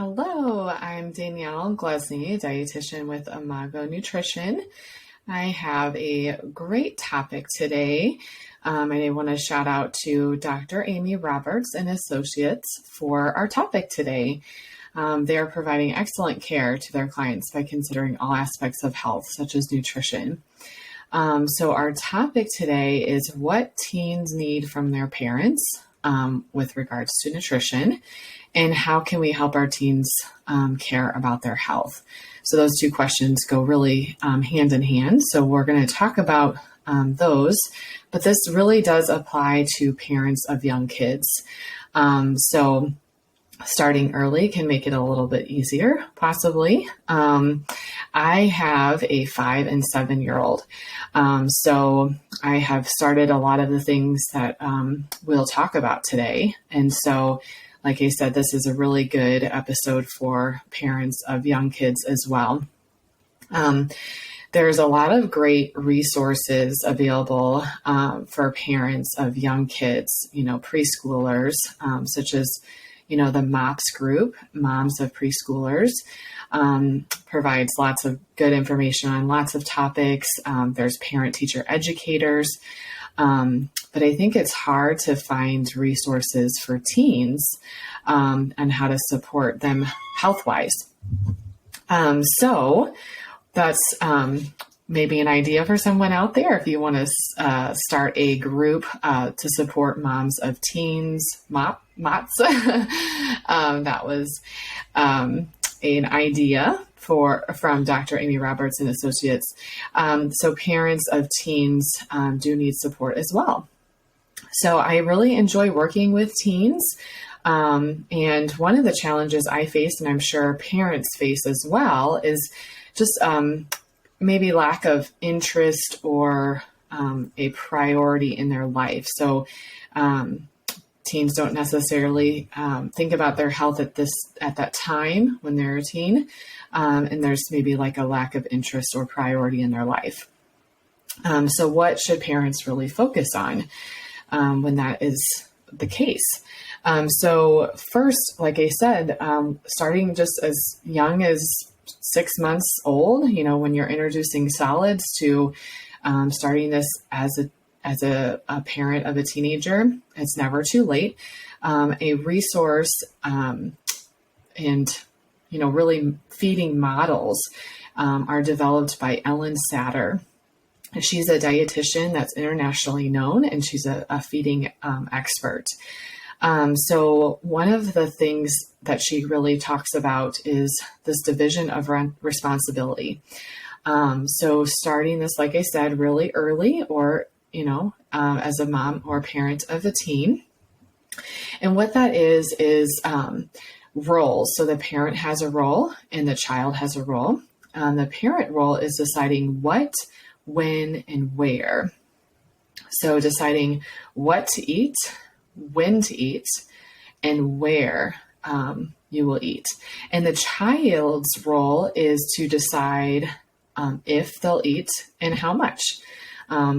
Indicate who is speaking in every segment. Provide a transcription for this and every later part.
Speaker 1: Hello, I'm Danielle Glesney, dietitian with Imago Nutrition. I have a great topic today. And I want to shout out to Dr. Amy Roberts and Associates for our topic today. They are providing excellent care to their clients by considering all aspects of health, such as nutrition. So our topic today is what teens need from their parents with regards to nutrition, and how can we help our teens care about their health? So those two questions go really hand in hand. So we're going to talk about those, but this really does apply to parents of young kids. So starting early can make it a little bit easier, possibly. I have a 5 and 7-year-old. So I have started a lot of the things that we'll talk about today. And so, like I said, this is a really good episode for parents of young kids as well. There's a lot of great resources available for parents of young kids, preschoolers, such as the MOPS group, Moms of Preschoolers, provides lots of good information on lots of topics. There's parent-teacher educators. But I think it's hard to find resources for teens and how to support them health-wise. So that's maybe an idea for someone out there if you want to start a group to support moms of teens, MOTS. That was an idea from Dr. Amy Roberts and Associates. So parents of teens do need support as well. So I really enjoy working with teens. And one of the challenges I face, and I'm sure parents face as well, is just maybe lack of interest or a priority in their life. So teens don't necessarily think about their health at that time when they're a teen. And there's maybe like a lack of interest or priority in their life. So what should parents really focus on when that is the case? So first, like I said, starting just as young as 6 months old, when you're introducing solids, to starting this as a parent of a teenager, it's never too late. A resource and really feeding models are developed by Ellen Satter. She's a dietitian that's internationally known, and she's a feeding expert. So one of the things that she really talks about is this division of responsibility. So starting this, like I said, really early, or, as a mom or parent of a teen. And what that is roles. So the parent has a role and the child has a role. The parent role is deciding what, when, and where. So deciding what to eat, when to eat, and where you will eat. And the child's role is to decide if they'll eat and how much.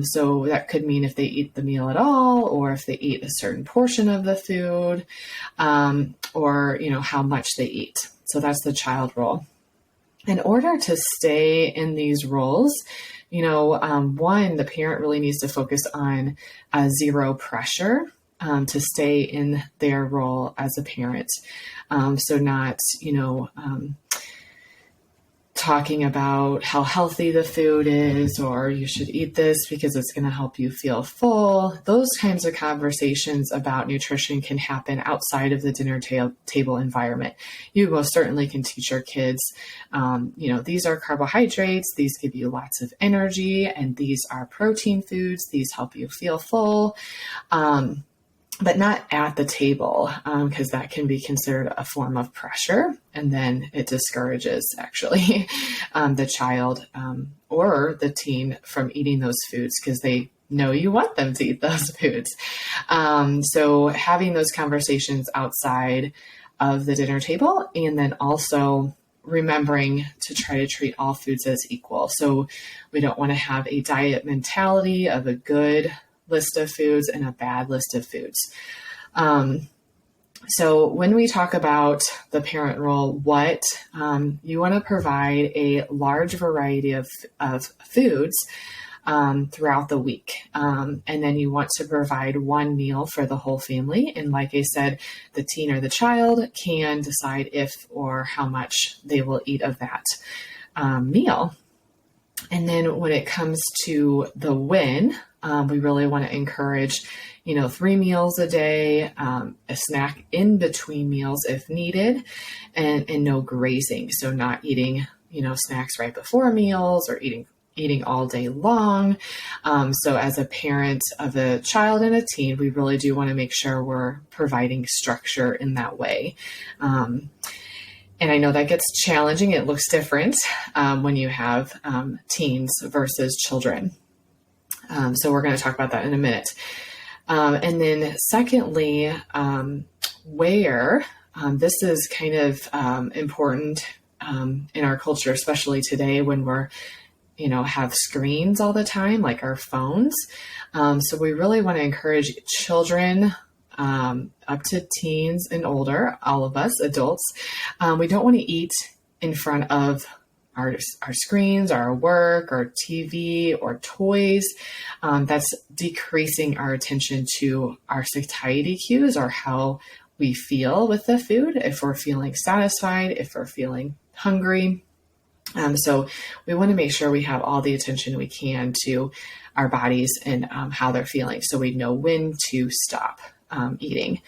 Speaker 1: So that could mean if they eat the meal at all, or if they eat a certain portion of the food, or, how much they eat. So that's the child role. In order to stay in these roles, one, the parent really needs to focus on zero pressure to stay in their role as a parent. So not, talking about how healthy the food is, or you should eat this because it's going to help you feel full. Those kinds of conversations about nutrition can happen outside of the dinner table environment. You most certainly can teach your kids, these are carbohydrates, these give you lots of energy, and these are protein foods, these help you feel full. But not at the table, because that can be considered a form of pressure, and then it discourages actually the child or the teen from eating those foods because they know you want them to eat those foods. So having those conversations outside of the dinner table, and then also remembering to try to treat all foods as equal. So we don't want to have a diet mentality of a good list of foods and a bad list of foods. So when we talk about the parent role, what you want to provide a large variety of foods throughout the week. And then you want to provide one meal for the whole family. And like I said, the teen or the child can decide if or how much they will eat of that meal. And then when it comes to the win, we really want to encourage, 3 meals a day, a snack in between meals if needed, and no grazing. So not eating, snacks right before meals or eating all day long. So as a parent of a child and a teen, we really do want to make sure we're providing structure in that way. And I know that gets challenging. It looks different when you have teens versus children. So we're going to talk about that in a minute. And then secondly, where this is kind of important in our culture, especially today when we're have screens all the time, like our phones. So we really want to encourage children up to teens and older, all of us adults. We don't want to eat in front of our screens, our work, our TV, or toys. That's decreasing our attention to our satiety cues or how we feel with the food, if we're feeling satisfied, if we're feeling hungry. So we want to make sure we have all the attention we can to our bodies and how they're feeling, so we know when to stop eating.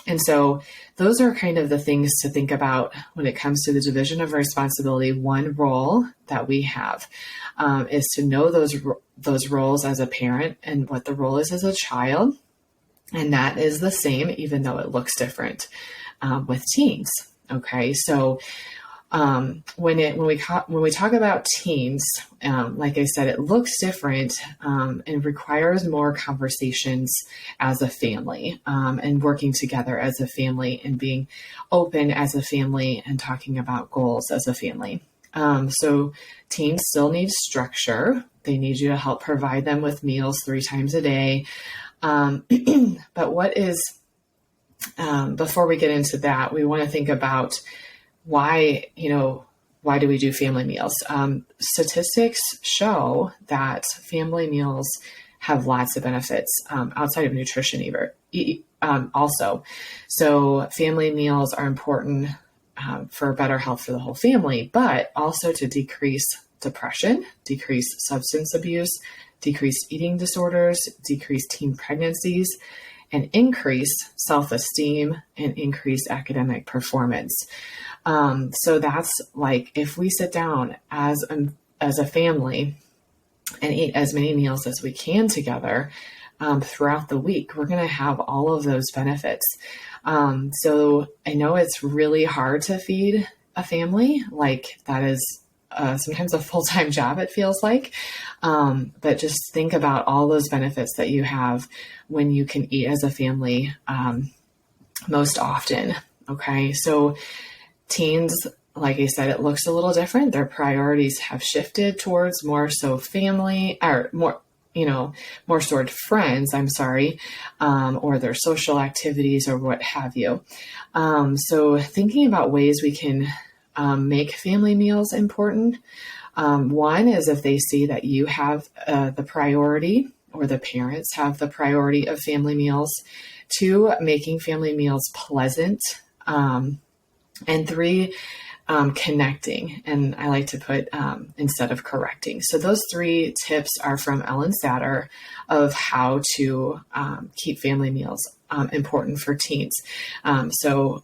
Speaker 1: And so those are kind of the things to think about when it comes to the division of responsibility. One role that we have is to know those roles as a parent and what the role is as a child. And that is the same, even though it looks different with teens. Okay, so when we talk about teens, like I said, it looks different and requires more conversations as a family and working together as a family and being open as a family and talking about goals as a family. So teens still need structure. They need you to help provide them with meals 3 times a day. But before we get into that, we want to think about why do we do family meals? Statistics show that family meals have lots of benefits outside of nutrition also. So family meals are important for better health for the whole family, but also to decrease depression, decrease substance abuse, decrease eating disorders, decrease teen pregnancies, and increase self-esteem and increase academic performance. So that's like, if we sit down as a family and eat as many meals as we can together throughout the week, we're going to have all of those benefits. So I know it's really hard to feed a family. Like, that is sometimes a full-time job, it feels like. But just think about all those benefits that you have when you can eat as a family most often. Okay, so teens, like I said, it looks a little different. Their priorities have shifted towards more so family, or more toward friends, or their social activities or what have you. So thinking about ways we can make family meals important. One is if they see that you have the priority, or the parents have the priority of family meals. 2, making family meals pleasant. And 3, connecting. And I like to put instead of correcting. So those 3 tips are from Ellen Satter of how to keep family meals important for teens. So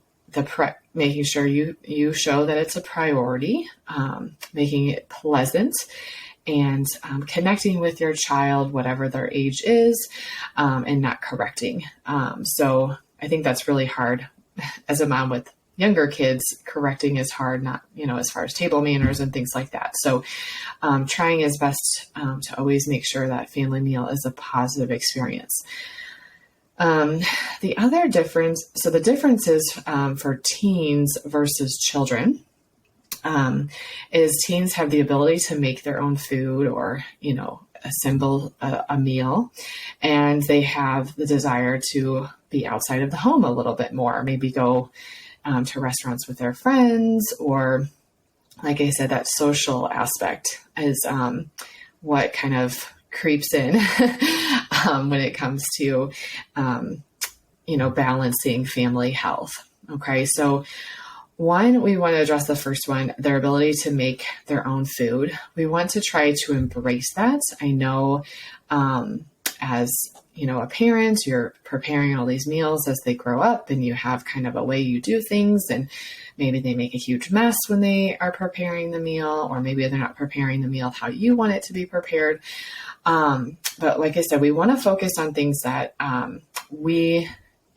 Speaker 1: making sure you show that it's a priority, making it pleasant, and connecting with your child, whatever their age is, and not correcting. So I think that's really hard as a mom with younger kids. Correcting is hard, not, as far as table manners and things like that. So trying his best to always make sure that family meal is a positive experience. The other difference, so the differences for teens versus children is teens have the ability to make their own food or, assemble a meal, and they have the desire to be outside of the home a little bit more, maybe go to restaurants with their friends, or like I said, that social aspect is what kind of creeps in when it comes to, balancing family health. Okay. So one, we want to address the first one, their ability to make their own food. We want to try to embrace that. I know, as a parent, you're preparing all these meals as they grow up, and you have kind of a way you do things, and maybe they make a huge mess when they are preparing the meal, or maybe they're not preparing the meal how you want it to be prepared. But like I said, we want to focus on things that we,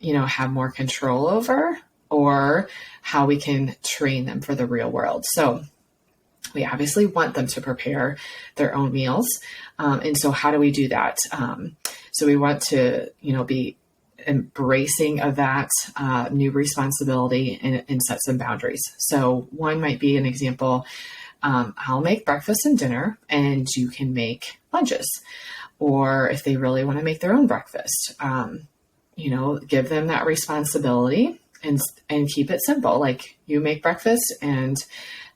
Speaker 1: have more control over, or how we can train them for the real world. So we obviously want them to prepare their own meals. And so how do we do that? So we want to, be embracing of that new responsibility and set some boundaries. So one might be an example. I'll make breakfast and dinner, and you can make lunches. Or if they really want to make their own breakfast, give them that responsibility and keep it simple. Like, you make breakfast, and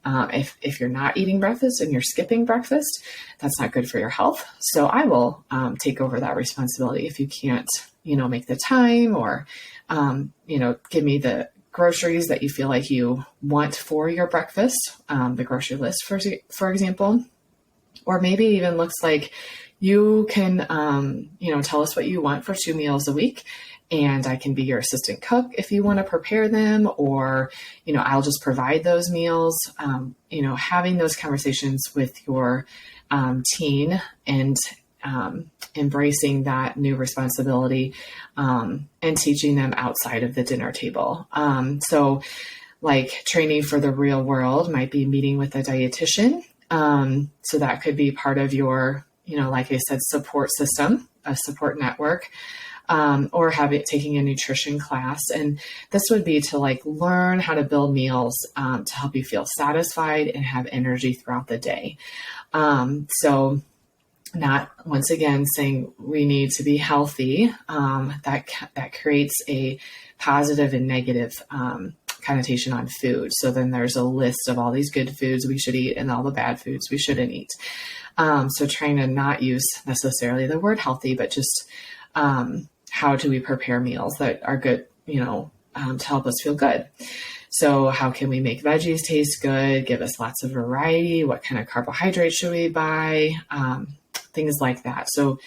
Speaker 1: if you're not eating breakfast and you're skipping breakfast, that's not good for your health. So I will take over that responsibility. If you can't, make the time, or, give me the groceries that you feel like you want for your breakfast, the grocery list, for example. Or maybe it even looks like you can, tell us what you want for 2 meals a week, and I can be your assistant cook if you want to prepare them, or, I'll just provide those meals. Having those conversations with your teen, and embracing that new responsibility, and teaching them outside of the dinner table. So like, training for the real world might be meeting with a dietitian. So that could be part of your, like I said, support system, a support network, or taking a nutrition class. And this would be to learn how to build meals, to help you feel satisfied and have energy throughout the day. So not, once again, saying we need to be healthy, that creates a positive and negative, connotation on food. So then there's a list of all these good foods we should eat and all the bad foods we shouldn't eat. So trying to not use necessarily the word healthy, but just, how do we prepare meals that are good, to help us feel good? So how can we make veggies taste good? Give us lots of variety. What kind of carbohydrates should we buy? Things like that. So,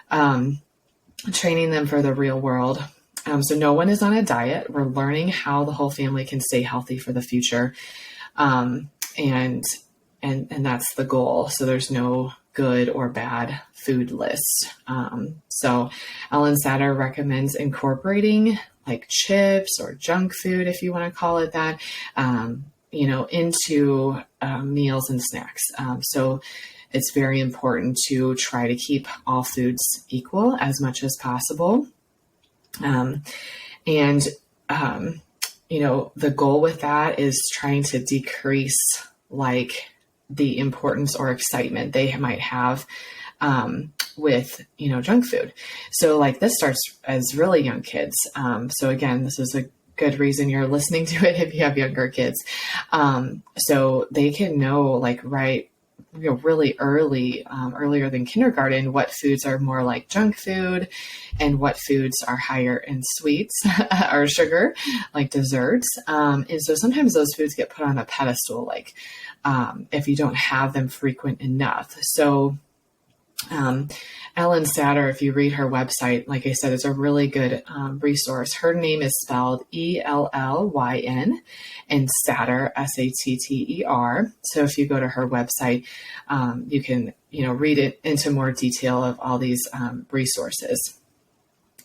Speaker 1: training them for the real world. So no one is on a diet. We're learning how the whole family can stay healthy for the future. And that's the goal. So there's no good or bad food list. So Ellen Satter recommends incorporating chips or junk food, if you want to call it that, into meals and snacks. So it's very important to try to keep all foods equal as much as possible. The goal with that is trying to decrease the importance or excitement they might have, with, junk food. So this starts as really young kids. So again, this is a good reason you're listening to it if you have younger kids. So they can know really early, earlier than kindergarten, what foods are more like junk food and what foods are higher in sweets or sugar, like desserts. And so sometimes those foods get put on a pedestal, if you don't have them frequent enough. So Ellen Satter, if you read her website, like I said, is a really good resource. Her name is spelled Ellyn, and Satter, Satter. So if you go to her website, you can, read it into more detail of all these resources.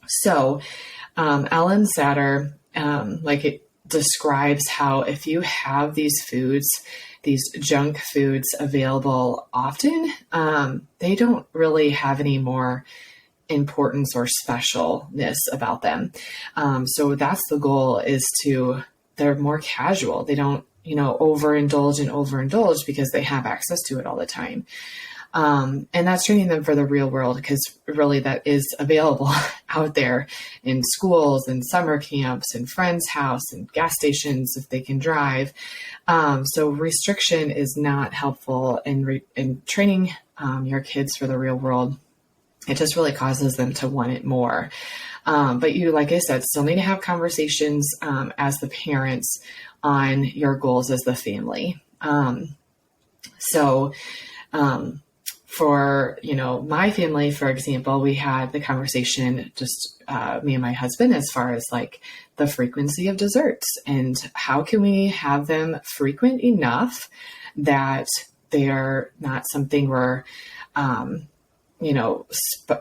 Speaker 1: So Ellen Satter, it describes how if you have these foods, these junk foods available often, they don't really have any more importance or specialness about them. So that's the goal, is they're more casual. They don't, overindulge because they have access to it all the time. And that's training them for the real world, because really that is available out there in schools and summer camps and friends' house and gas stations if they can drive. So restriction is not helpful in training your kids for the real world. It just really causes them to want it more. But you, like I said, still need to have conversations as the parents on your goals as the family. For, my family, for example, we had the conversation, just me and my husband, as far as like the frequency of desserts and how can we have them frequent enough that they're not something we're,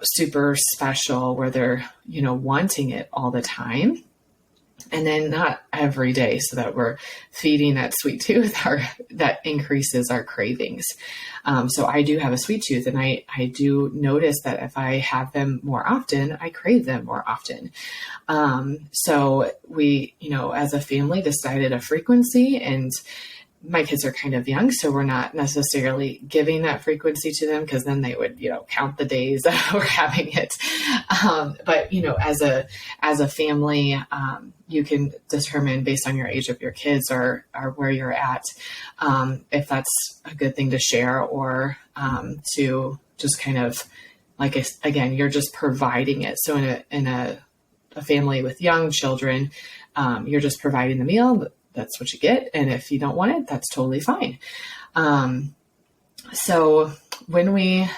Speaker 1: super special where they're, wanting it all the time. And then not every day, so that we're feeding that sweet tooth that increases our cravings. So I do have a sweet tooth, and I do notice that if I have them more often, I crave them more often. So we, as a family, decided a frequency, and my kids are kind of young, so we're not necessarily giving that frequency to them, because then they would, count the days that we're having it. But, as a family, you can determine based on your age of your kids or where you're at, if that's a good thing to share, or to just kind of, again, you're just providing it. So in a family with young children, you're just providing the meal. That's what you get. And if you don't want it, that's totally fine. So when we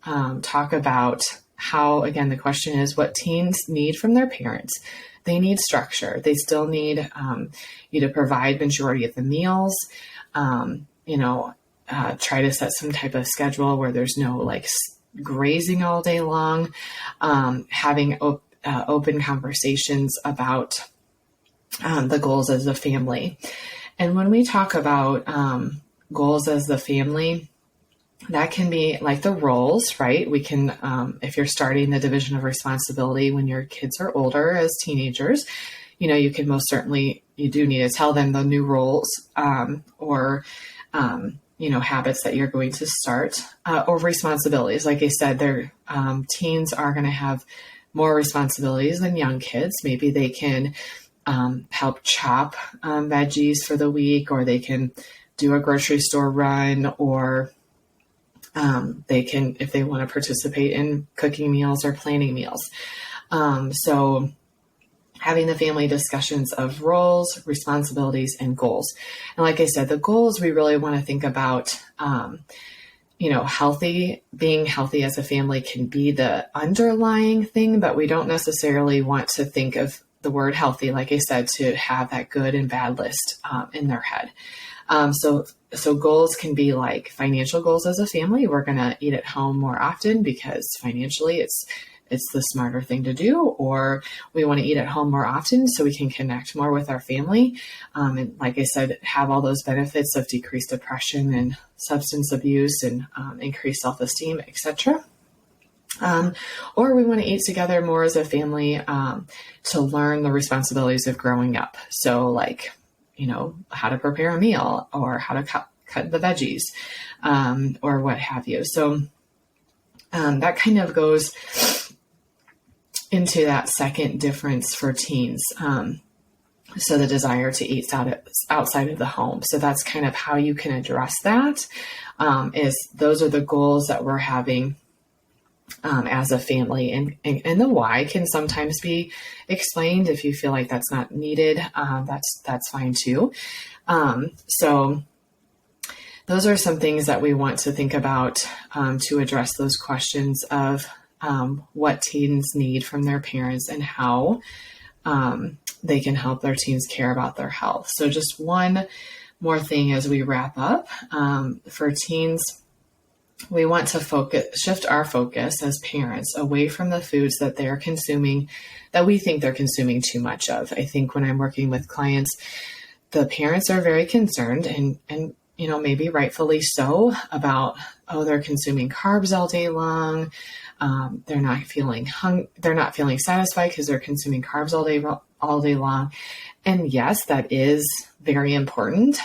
Speaker 1: talk about how, again, the question is what teens need from their parents, they need structure. They still need you to provide majority of the meals, try to set some type of schedule where there's no grazing all day long, having open conversations about the goals as a family. And when we talk about goals as the family, that can be like the roles, right? We can, if you're starting the division of responsibility when your kids are older as teenagers, you can most certainly, you do need to tell them the new roles or habits that you're going to start or responsibilities. Like I said, teens are going to have more responsibilities than young kids. Maybe they can help chop veggies for the week, or they can do a grocery store run, or they can, if they want to participate in cooking meals or planning meals. So having the family discussions of roles, responsibilities, and goals. And like I said, the goals, we really want to think about, being healthy as a family can be the underlying thing, but we don't necessarily want to think of the word healthy, like I said, to have that good and bad list in their head. So goals can be like financial goals as a family. We're going to eat at home more often because financially it's the smarter thing to do, or we want to eat at home more often so we can connect more with our family. And like I said, have all those benefits of decreased depression and substance abuse and increased self-esteem, etc. Or we want to eat together more as a family to learn the responsibilities of growing up. So how to prepare a meal, or how to cut the veggies, or what have you. So that kind of goes into that second difference for teens. So the desire to eat outside of the home. So that's kind of how you can address that, is those are the goals that we're having as a family, and the why can sometimes be explained. If you feel like that's not needed, that's fine too. So those are some things that we want to think about to address those questions of what teens need from their parents and how they can help their teens care about their health. So just one more thing as we wrap up, for teens, we want to shift our focus as parents away from the foods that they're consuming, that we think they're consuming too much of. I think when I'm working with clients, the parents are very concerned and maybe rightfully so about, they're consuming carbs all day long. They're not feeling satisfied because they're consuming carbs all day long. And yes, that is very important.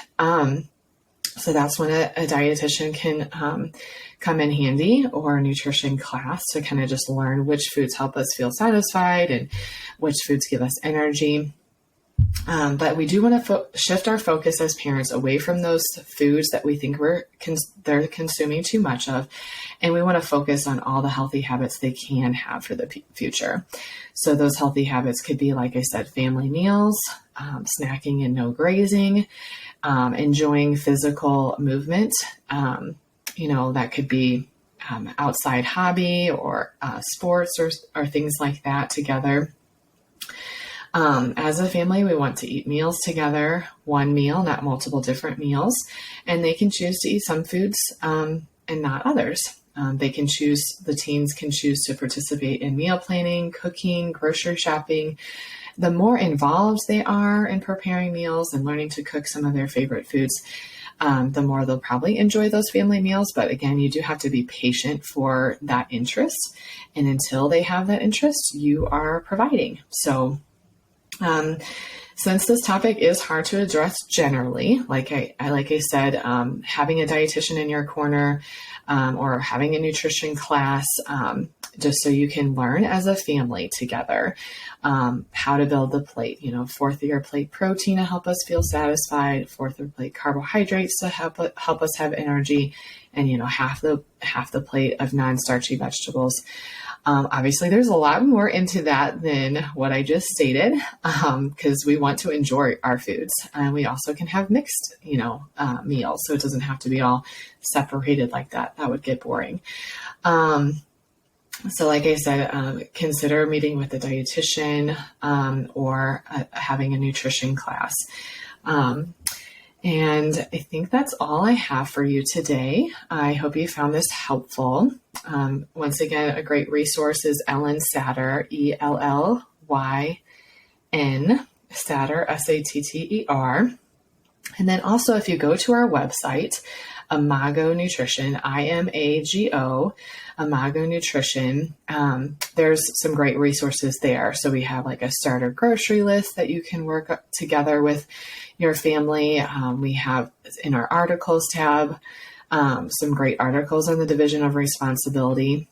Speaker 1: So that's when a dietitian can come in handy, or a nutrition class, to kind of just learn which foods help us feel satisfied and which foods give us energy. But we do want to shift our focus as parents away from those foods that we think they're consuming too much of. And we want to focus on all the healthy habits they can have for the future. So those healthy habits could be, like I said, family meals, snacking and no grazing, enjoying physical movement. That could be outside hobby or sports or things like that together. As a family, we want to eat meals together, one meal, not multiple different meals, and they can choose to eat some foods and not others. The teens can choose to participate in meal planning, cooking, grocery shopping. The more involved they are in preparing meals and learning to cook some of their favorite foods, the more they'll probably enjoy those family meals. But again, you do have to be patient for that interest. And until they have that interest, you are providing. So since this topic is hard to address generally, like I said, having a dietitian in your corner, or having a nutrition class, just so you can learn as a family together, how to build the plate, fourth of your plate protein to help us feel satisfied, fourth of plate carbohydrates to help us have energy, and, half the plate of non-starchy vegetables. Obviously, there's a lot more into that than what I just stated, because we want to enjoy our foods, and we also can have mixed, meals. So it doesn't have to be all separated like that. That would get boring. So like I said, consider meeting with a dietitian, or having a nutrition class. And I think that's all I have for you today. I hope you found this helpful. Once again, a great resource is Ellen Satter, Ellyn, Satter, Satter. And then also, if you go to our website, Imago Nutrition, IMAGO, Imago Nutrition, there's some great resources there. So we have like a starter grocery list that you can work together with your family. We have in our articles tab, some great articles on the division of responsibility,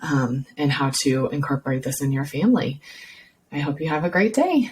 Speaker 1: and how to incorporate this in your family. I hope you have a great day.